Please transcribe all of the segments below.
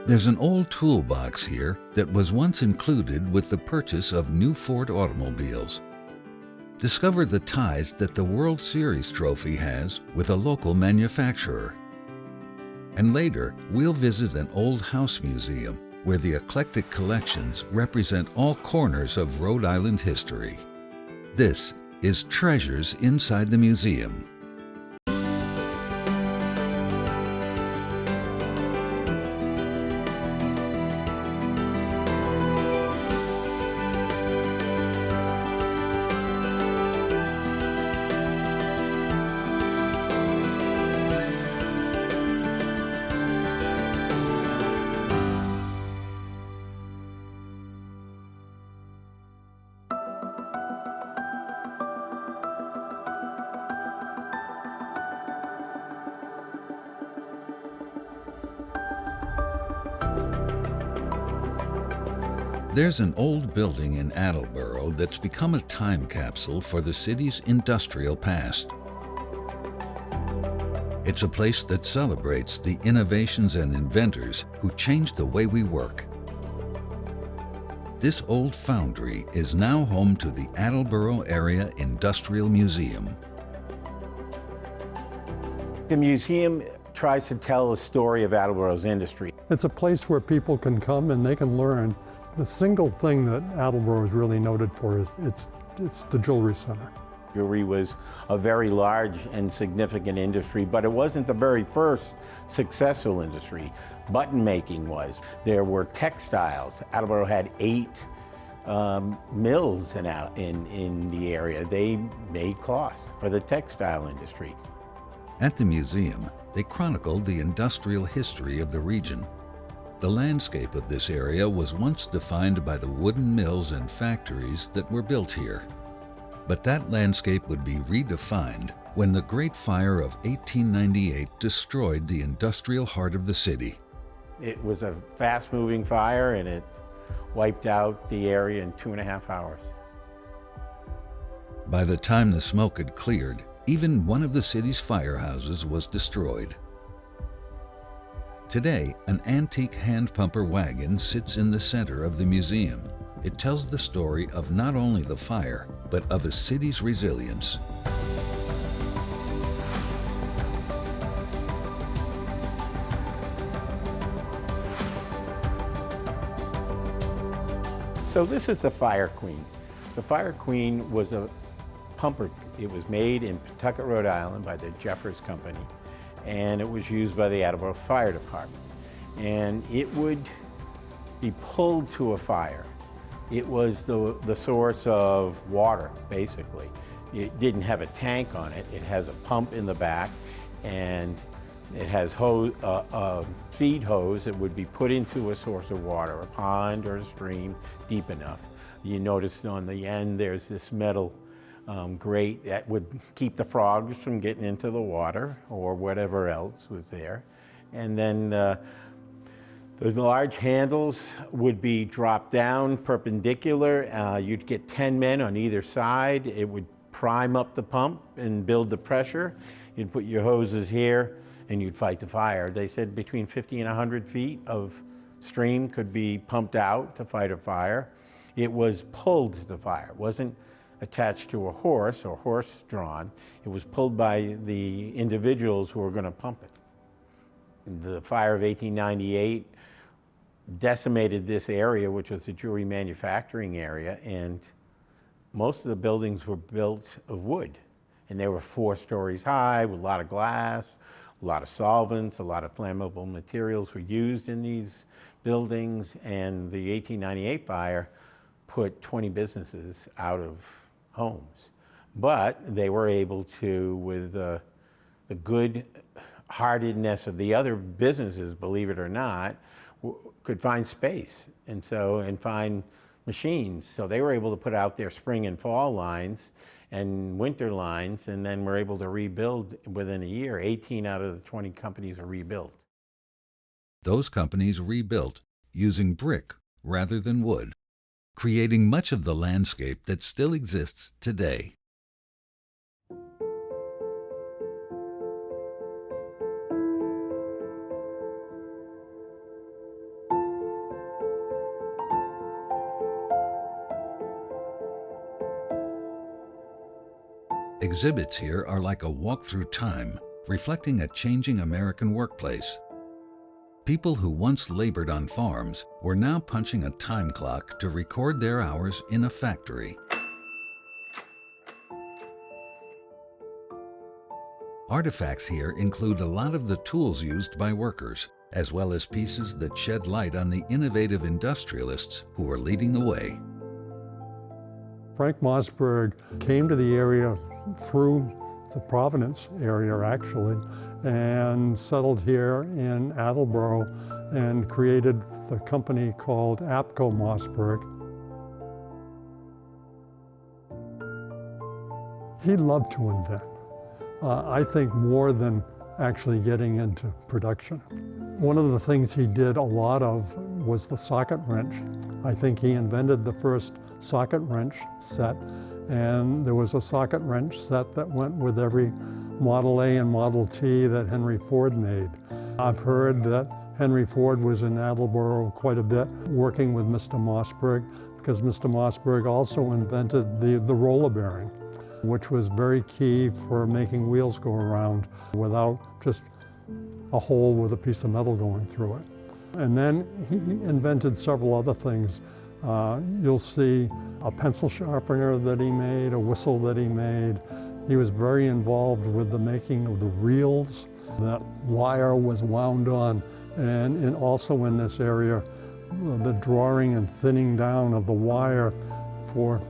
There's an old toolbox here that was once included with the purchase of new Ford automobiles. Discover the ties that the World Series trophy has with a local manufacturer. And later, we'll visit an old house museum where the eclectic collections represent all corners of Rhode Island history. This is Treasures Inside the Museum. There's an old building in Attleboro that's become a time capsule for the city's industrial past. It's a place that celebrates the innovations and inventors who changed the way we work. This old foundry is now home to the Attleboro Area Industrial Museum. The museum tries to tell the story of Attleboro's industry. It's a place where people can come and they can learn. The single thing that Attleboro is really noted for is it's the jewelry center. Jewelry was a very large and significant industry, but it wasn't the very first successful industry. Button making was. There were textiles. Attleboro had 8 mills in the area. They made cloth for the textile industry. At the museum, they chronicled the industrial history of the region. The landscape of this area was once defined by the wooden mills and factories that were built here. But that landscape would be redefined when the Great Fire of 1898 destroyed the industrial heart of the city. It was a fast-moving fire, and it wiped out the area in 2.5 hours. By the time the smoke had cleared, even one of the city's firehouses was destroyed. Today, an antique hand pumper wagon sits in the center of the museum. It tells the story of not only the fire, but of a city's resilience. So this is the Fire Queen. The Fire Queen was a pumper. It was made in Pawtucket, Rhode Island by the Jeffers Company, and it was used by the Attleboro Fire Department. And it would be pulled to a fire. It was the source of water, basically. It didn't have a tank on it. It has a pump in the back, and it has feed hose that would be put into a source of water, a pond or a stream deep enough. You notice on the end there's this metal grate that would keep the frogs from getting into the water or whatever else was there. And then the large handles would be dropped down perpendicular. You'd get 10 men on either side. It would prime up the pump and build the pressure. You'd put your hoses here and you'd fight the fire. They said between 50 and 100 feet of stream could be pumped out to fight a fire. It was pulled to the fire. It wasn't attached to a horse or horse-drawn. It was pulled by the individuals who were going to pump it. The fire of 1898 decimated this area, which was the jewelry manufacturing area, and most of the buildings were built of wood. And they were 4 stories high with a lot of glass, a lot of solvents, a lot of flammable materials were used in these buildings, and the 1898 fire put 20 businesses out of homes. But they were able to, with the good-heartedness of the other businesses, believe it or not, could find space and find machines. So they were able to put out their spring and fall lines and winter lines, and then were able to rebuild within a year. 18 out of the 20 companies are rebuilt. Those companies rebuilt using brick rather than wood, creating much of the landscape that still exists today. Exhibits here are like a walk through time, reflecting a changing American workplace. People who once labored on farms were now punching a time clock to record their hours in a factory. Artifacts here include a lot of the tools used by workers, as well as pieces that shed light on the innovative industrialists who were leading the way. Frank Mossberg came to the area through the Providence area, actually, and settled here in Attleboro and created the company called APCO Mossberg. He loved to invent. I think more than actually getting into production. One of the things he did a lot of was the socket wrench. I think he invented the first socket wrench set, and there was a socket wrench set that went with every Model A and Model T that Henry Ford made. I've heard that Henry Ford was in Attleboro quite a bit working with Mr. Mossberg, because Mr. Mossberg also invented the roller bearing, which was very key for making wheels go around without just a hole with a piece of metal going through it. And then he invented several other things. You'll see a pencil sharpener that he made, a whistle that he made. He was very involved with the making of the reels that wire was wound on, and also in this area, the drawing and thinning down of the wire for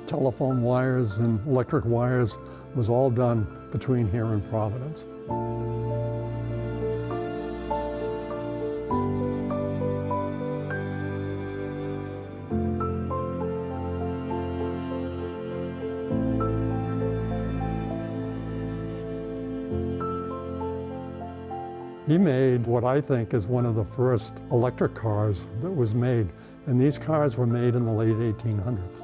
telephone wires and electric wires was all done between here and Providence. He made what I think is one of the first electric cars that was made, and these cars were made in the late 1800s.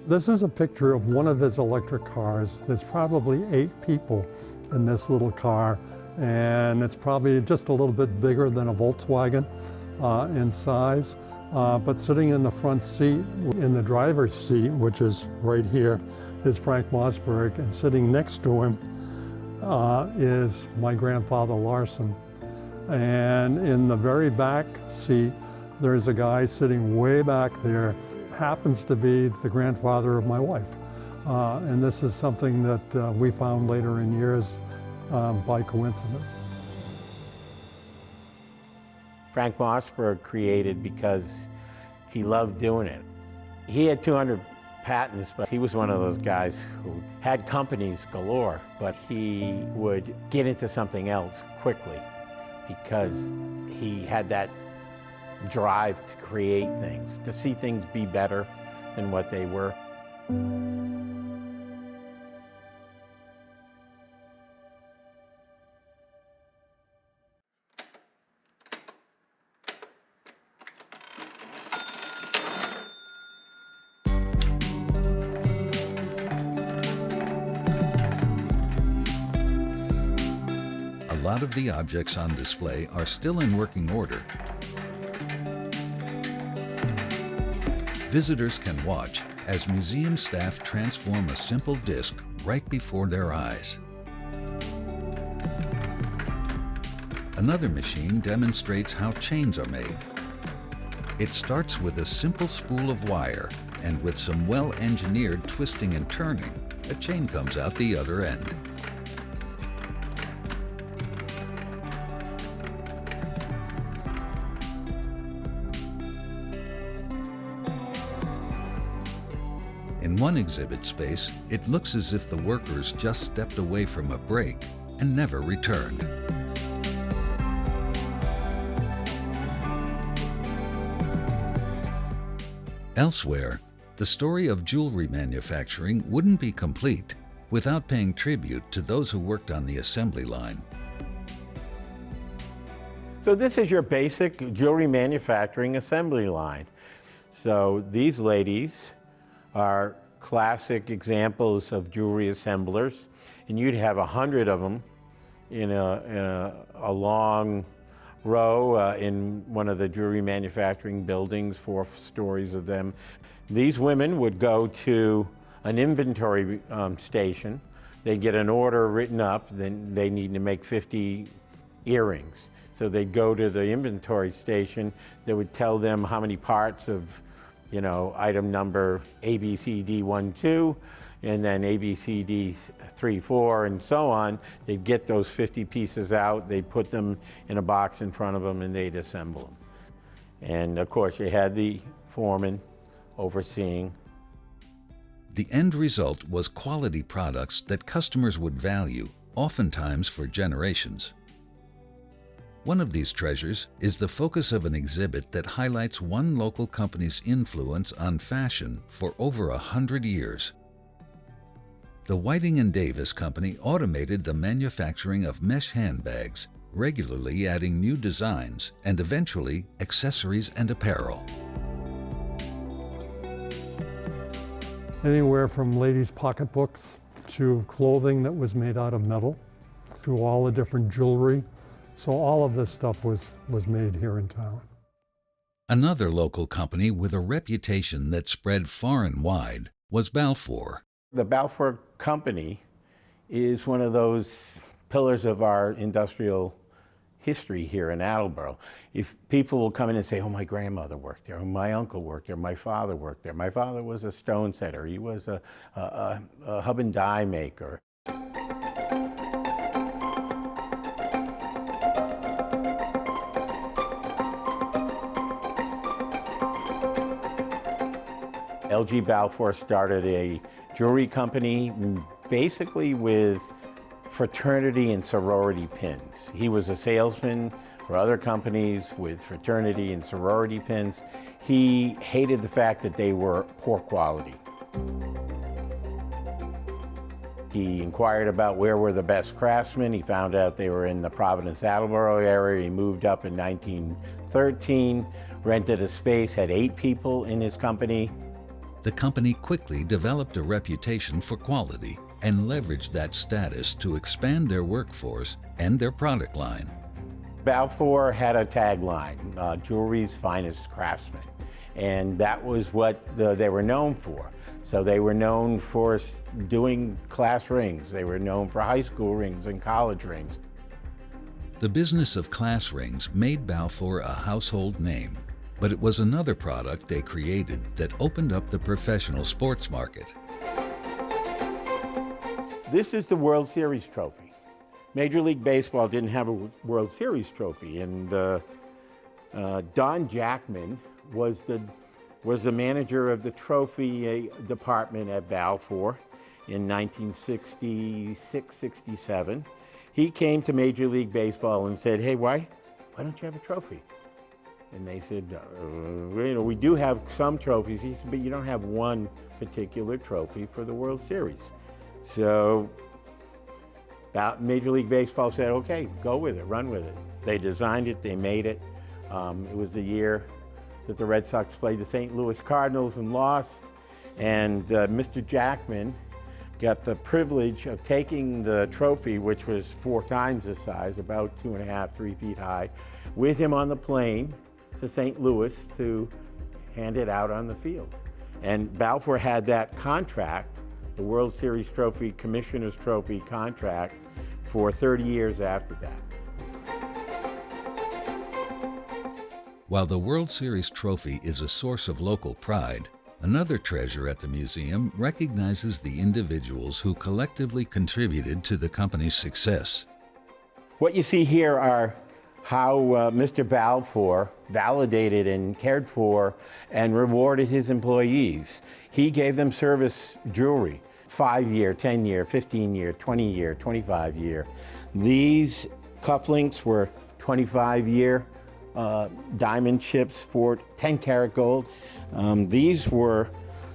This is a picture of one of his electric cars. There's probably 8 people in this little car, and it's probably just a little bit bigger than a Volkswagen in size. But sitting in the front seat, in the driver's seat, which is right here, is Frank Mossberg, and sitting next to him is my grandfather Larson. And in the very back seat, there's a guy sitting way back there, happens to be the grandfather of my wife. And this is something that we found later in years by coincidence. Frank Mossberg created because he loved doing it. He had 200 patents, but he was one of those guys who had companies galore, but he would get into something else quickly because he had that drive to create things, to see things be better than what they were. A lot of the objects on display are still in working order. Visitors can watch as museum staff transform a simple disc right before their eyes. Another machine demonstrates how chains are made. It starts with a simple spool of wire, and with some well-engineered twisting and turning, a chain comes out the other end. In one exhibit space, it looks as if the workers just stepped away from a break and never returned. Elsewhere, the story of jewelry manufacturing wouldn't be complete without paying tribute to those who worked on the assembly line. So this is your basic jewelry manufacturing assembly line. So these ladies are classic examples of jewelry assemblers, and you'd have 100 of them in a long row in one of the jewelry manufacturing buildings, 4 stories of them. These women would go to an inventory station. They'd get an order written up, then they need to make 50 earrings. So they'd go to the inventory station, they would tell them how many parts of, you know, item number ABCD12, and then ABCD34, and so on. They'd get those 50 pieces out, they'd put them in a box in front of them, and they'd assemble them. And of course, you had the foreman overseeing. The end result was quality products that customers would value, oftentimes for generations. One of these treasures is the focus of an exhibit that highlights one local company's influence on fashion for over 100 years. The Whiting and Davis Company automated the manufacturing of mesh handbags, regularly adding new designs and eventually accessories and apparel. Anywhere from ladies' pocketbooks to clothing that was made out of metal to all the different jewelry. So all of this stuff was made here in town. Another local company with a reputation that spread far and wide was Balfour. The Balfour Company is one of those pillars of our industrial history here in Attleboro. If people will come in and say, oh, my grandmother worked there, or my uncle worked there, my father worked there. My father was a stone setter, he was a hub and die maker. L.G. Balfour started a jewelry company basically with fraternity and sorority pins. He was a salesman for other companies with fraternity and sorority pins. He hated the fact that they were poor quality. He inquired about where were the best craftsmen. He found out they were in the Providence, Attleboro area. He moved up in 1913, rented a space, had 8 people in his company. The company quickly developed a reputation for quality and leveraged that status to expand their workforce and their product line. Balfour had a tagline, jewelry's finest craftsmen, and that was what they were known for. So they were known for doing class rings, they were known for high school rings and college rings. The business of class rings made Balfour a household name, but it was another product they created that opened up the professional sports market. This is the World Series trophy. Major League Baseball didn't have a World Series trophy, and Don Jackman was the manager of the trophy department at Balfour in 1966-67. He came to Major League Baseball and said, hey, why don't you have a trophy? And they said, you know, we do have some trophies. He said, but you don't have one particular trophy for the World Series. So Major League Baseball said, okay, go with it, run with it. They designed it, they made it. It was the year that the Red Sox played the St. Louis Cardinals and lost. And Mr. Jackman got the privilege of taking the trophy, which was 4 times the size, about 2.5, 3 feet high, with him on the plane to St. Louis to hand it out on the field. And Balfour had that contract, the World Series trophy, Commissioner's Trophy contract, for 30 years after that. While the World Series trophy is a source of local pride, another treasure at the museum recognizes the individuals who collectively contributed to the company's success. What you see here are how Mr. Balfour validated and cared for and rewarded his employees. He gave them service jewelry, 5-year, 10-year, 15-year, 20-year, 25-year. These cufflinks were 25-year diamond chips for 10 karat gold. These were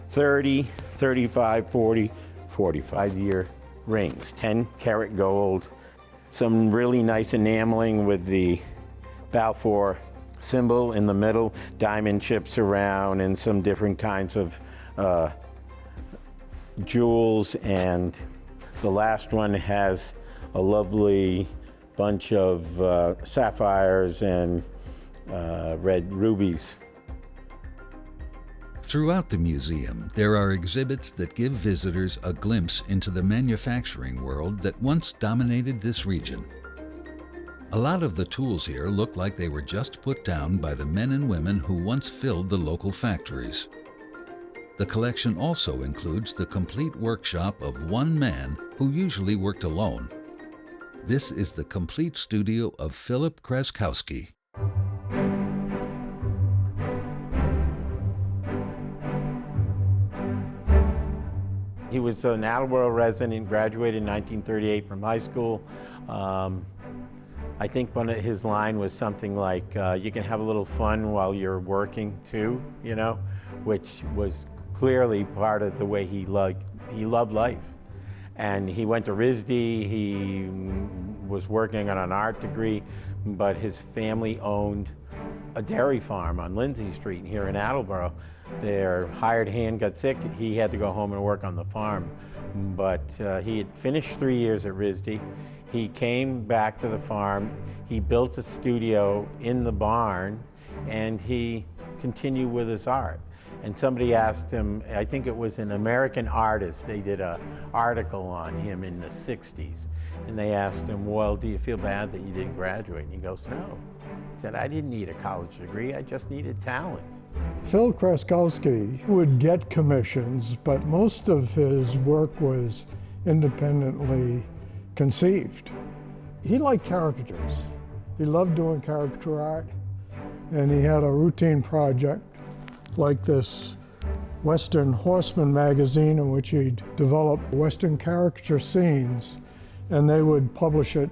30, 35, 40, 45-year rings, 10 karat gold. Some really nice enameling with the Balfour symbol in the middle, diamond chips around, and some different kinds of jewels. And the last one has a lovely bunch of sapphires and red rubies. Throughout the museum, there are exhibits that give visitors a glimpse into the manufacturing world that once dominated this region. A lot of the tools here look like they were just put down by the men and women who once filled the local factories. The collection also includes the complete workshop of one man who usually worked alone. This is the complete studio of Philip Kreskowski. He was an Attleboro resident, graduated in 1938 from high school. I think one of his line was something like, you can have a little fun while you're working too, you know, which was clearly part of the way he loved life. And he went to RISD, he was working on an art degree, but his family owned a dairy farm on Lindsay Street here in Attleboro. Their hired hand got sick, he had to go home and work on the farm. But he had finished 3 years at RISD. He came back to the farm, he built a studio in the barn, and he continued with his art. And somebody asked him, I think it was an American Artist, they did an article on him in the 60s. And they asked him, well, do you feel bad that you didn't graduate? And he goes, no. He said, I didn't need a college degree, I just needed talent. Phil Kreskowski would get commissions, but most of his work was independently conceived. He liked caricatures. He loved doing caricature art, and he had a routine project like this Western Horseman magazine in which he'd develop Western caricature scenes, and they would publish it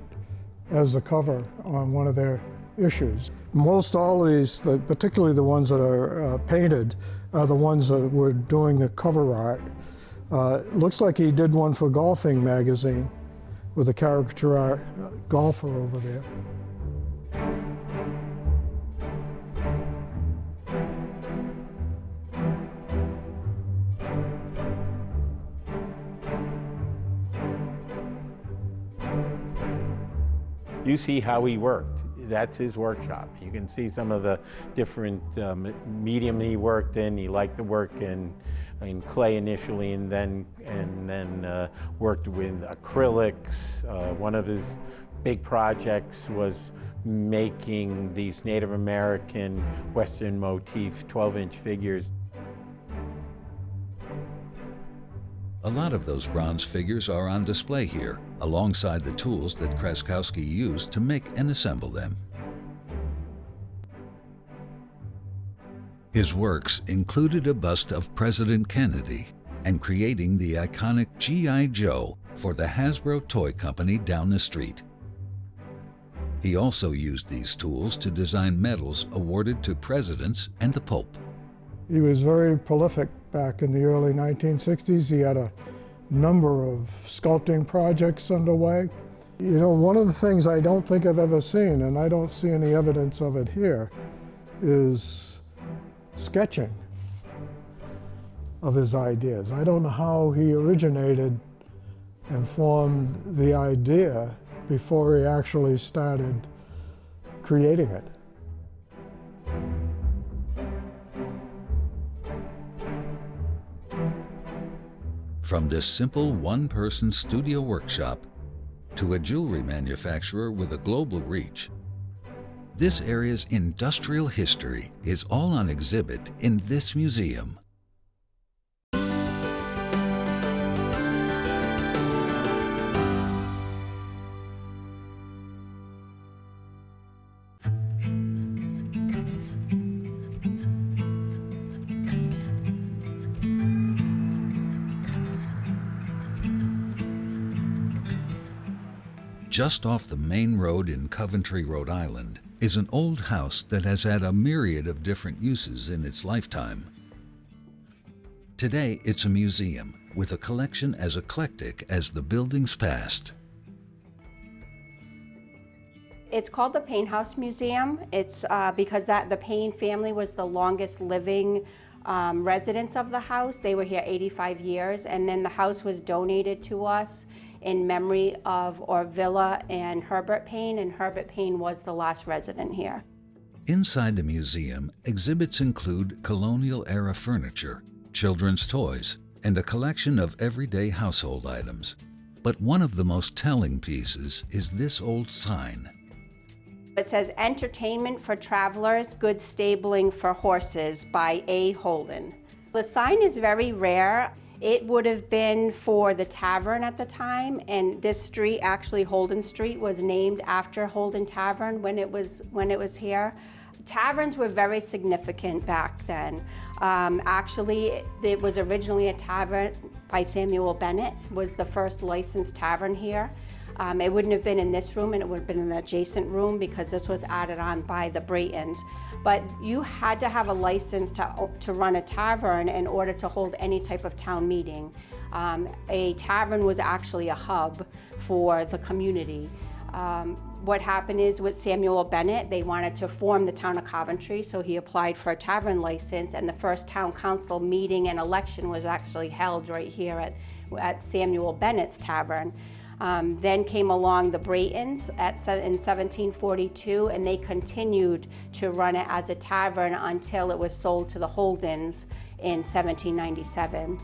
as a cover on one of their issues. Most all of these, particularly the ones that are painted, are the ones that were doing the cover art. Looks like he did one for Golfing magazine with a caricature art golfer over there. You see how he worked. That's his workshop. You can see some of the different medium he worked in. He liked to work in clay initially, and then worked with acrylics. One of his big projects was making these Native American Western motif 12-inch figures. A lot of those bronze figures are on display here, alongside the tools that Kreskowski used to make and assemble them. His works included a bust of President Kennedy and creating the iconic G.I. Joe for the Hasbro toy company down the street. He also used these tools to design medals awarded to presidents and the Pope. He was very prolific back in the early 1960s. He had a number of sculpting projects underway. You know, one of the things I don't think I've ever seen, and I don't see any evidence of it here, is sketching of his ideas. I don't know how he originated and formed the idea before he actually started creating it. From this simple one-person studio workshop to a jewelry manufacturer with a global reach, this area's industrial history is all on exhibit in this museum. Just off the main road in Coventry, Rhode Island, is an old house that has had a myriad of different uses in its lifetime. Today, it's a museum with a collection as eclectic as the building's past. It's called the Paine House Museum. It's because the Paine family was the longest living residents of the house. They were here 85 years, and then the house was donated to us in memory of Orvilla and Herbert Paine, and Herbert Paine was the last resident here. Inside the museum, exhibits include colonial-era furniture, children's toys, and a collection of everyday household items. But one of the most telling pieces is this old sign. It says, "Entertainment for Travelers, Good Stabling for Horses" by A. Holden. The sign is very rare. It would have been for the tavern at the time, and this street, actually Holden Street, was named after Holden Tavern when it was here. Taverns were very significant back then. Actually, it was originally a tavern by Samuel Bennett, was the first licensed tavern here. It wouldn't have been in this room, and it would have been in an adjacent room because this was added on by the Braytons. But you had to have a license to run a tavern in order to hold any type of town meeting. A tavern was actually a hub for the community. What happened is with Samuel Bennett, they wanted to form the town of Coventry, so he applied for a tavern license, and the first town council meeting and election was actually held right here at Samuel Bennett's tavern. Then came along the Braytons in 1742, and they continued to run it as a tavern until it was sold to the Holdens in 1797.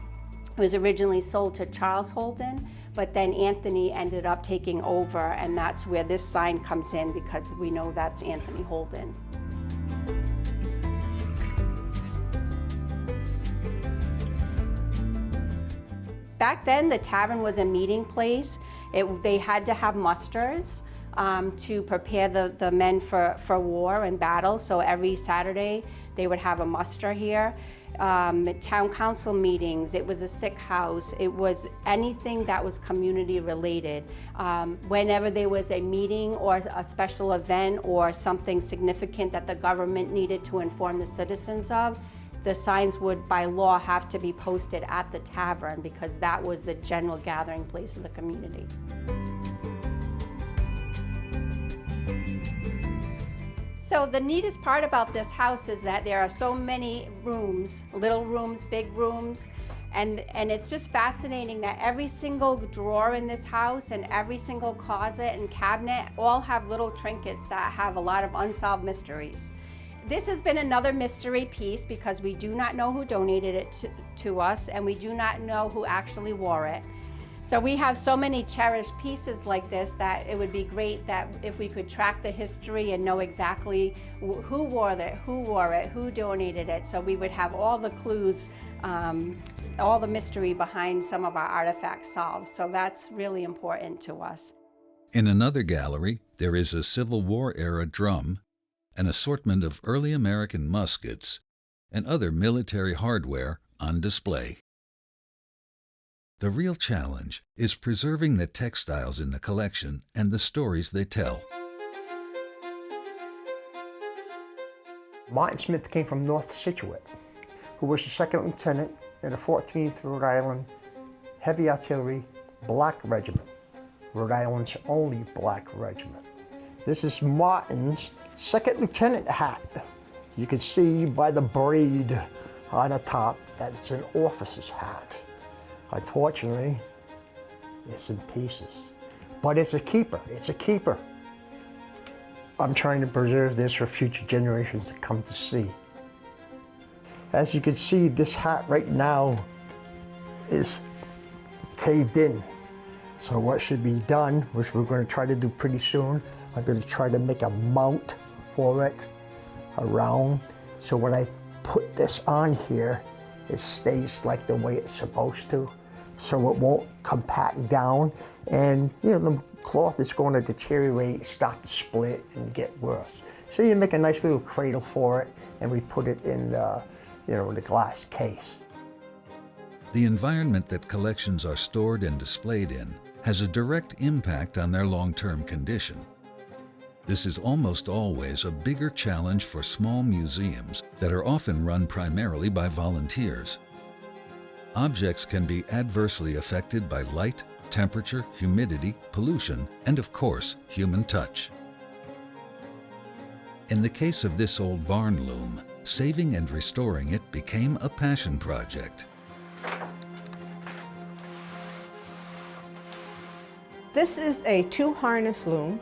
It was originally sold to Charles Holden, but then Anthony ended up taking over, and that's where this sign comes in because we know that's Anthony Holden. Back then, the tavern was a meeting place. They had to have musters to prepare the men for war and battle. So every Saturday, they would have a muster here. Town council meetings, it was a sick house, it was anything that was community related. Whenever there was a meeting or a special event or something significant that the government needed to inform the citizens of, the signs would, by law, have to be posted at the tavern because that was the general gathering place of the community. So the neatest part about this house is that there are so many rooms, little rooms, big rooms, and it's just fascinating that every single drawer in this house and every single closet and cabinet all have little trinkets that have a lot of unsolved mysteries. This has been another mystery piece because we do not know who donated it to us, and we do not know who actually wore it. So we have so many cherished pieces like this that it would be great that if we could track the history and know exactly who wore it, who donated it, so we would have all the clues, all the mystery behind some of our artifacts solved. So that's really important to us. In another gallery, there is a Civil War-era drum, an assortment of early American muskets, and other military hardware on display. The real challenge is preserving the textiles in the collection and the stories they tell. Martin Smith came from North Scituate, who was the second lieutenant in the 14th Rhode Island Heavy Artillery Black Regiment, Rhode Island's only black regiment. This is Martin's second lieutenant hat. You can see by the braid on the top that it's an officer's hat. Unfortunately, it's in pieces, but it's a keeper, it's a keeper. I'm trying to preserve this for future generations to come to see. As you can see, this hat right now is caved in. So what should be done, which we're going to try to do pretty soon, I'm going to try to make a mount for it around. So when I put this on here, it stays like the way it's supposed to, so it won't compact down, and the cloth is going to deteriorate, start to split, and get worse. So you make a nice little cradle for it, and we put it in the, the glass case. The environment that collections are stored and displayed in has a direct impact on their long-term condition. This is almost always a bigger challenge for small museums that are often run primarily by volunteers. Objects can be adversely affected by light, temperature, humidity, pollution, and of course, human touch. In the case of this old barn loom, saving and restoring it became a passion project. This is a 2-harness loom,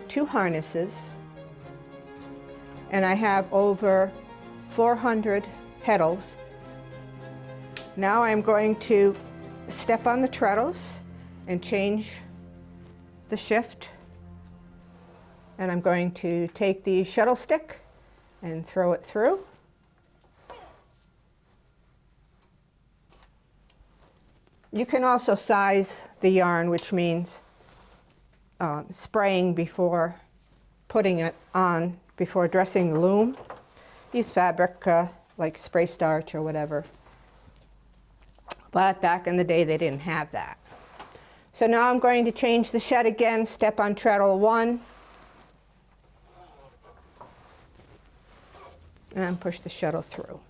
2 harnesses, and I have over 400 heddles. Now I'm going to step on the treadles and change the shift, and I'm going to take the shuttle stick and throw it through. You can also size the yarn, which means spraying before putting it on, before dressing the loom. Use fabric like spray starch or whatever. But back in the day, they didn't have that. So now I'm going to change the shed again, step on treadle 1, and push the shuttle through.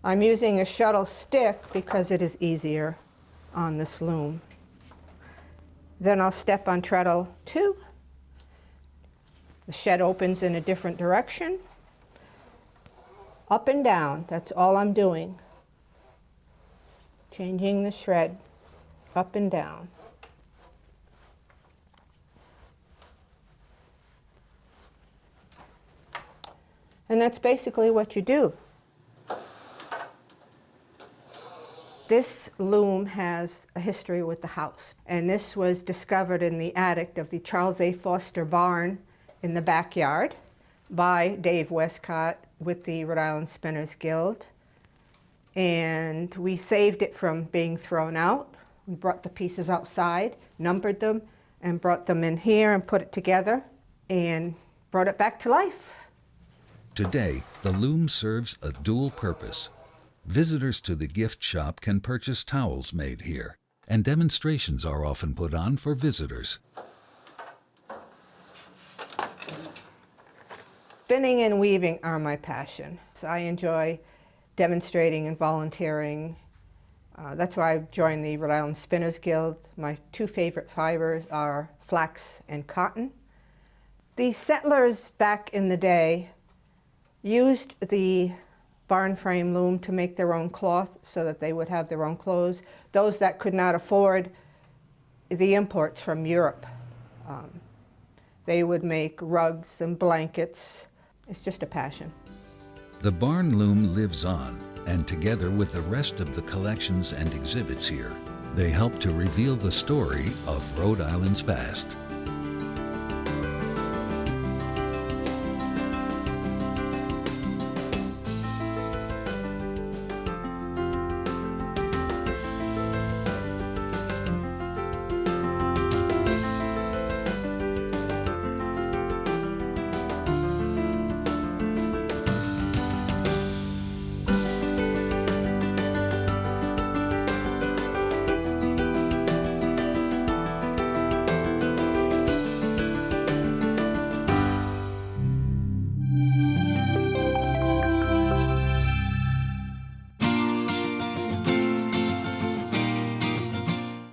I'm using a shuttle stick because it is easier on this loom. Then I'll step on treadle 2. The shed opens in a different direction. Up and down, that's all I'm doing. Changing the shred up and down. And that's basically what you do. This loom has a history with the house, and this was discovered in the attic of the Charles A. Foster barn in the backyard by Dave Westcott with the Rhode Island Spinners Guild. And we saved it from being thrown out. We brought the pieces outside, numbered them, and brought them in here and put it together and brought it back to life. Today, the loom serves a dual purpose. Visitors to the gift shop can purchase towels made here, and demonstrations are often put on for visitors. Spinning and weaving are my passion. So I enjoy demonstrating and volunteering. That's why I've joined the Rhode Island Spinners Guild. My 2 favorite fibers are flax and cotton. The settlers back in the day used the barn frame loom to make their own cloth so that they would have their own clothes. Those that could not afford the imports from Europe, they would make rugs and blankets. It's just a passion. The barn loom lives on, and together with the rest of the collections and exhibits here, they help to reveal the story of Rhode Island's past.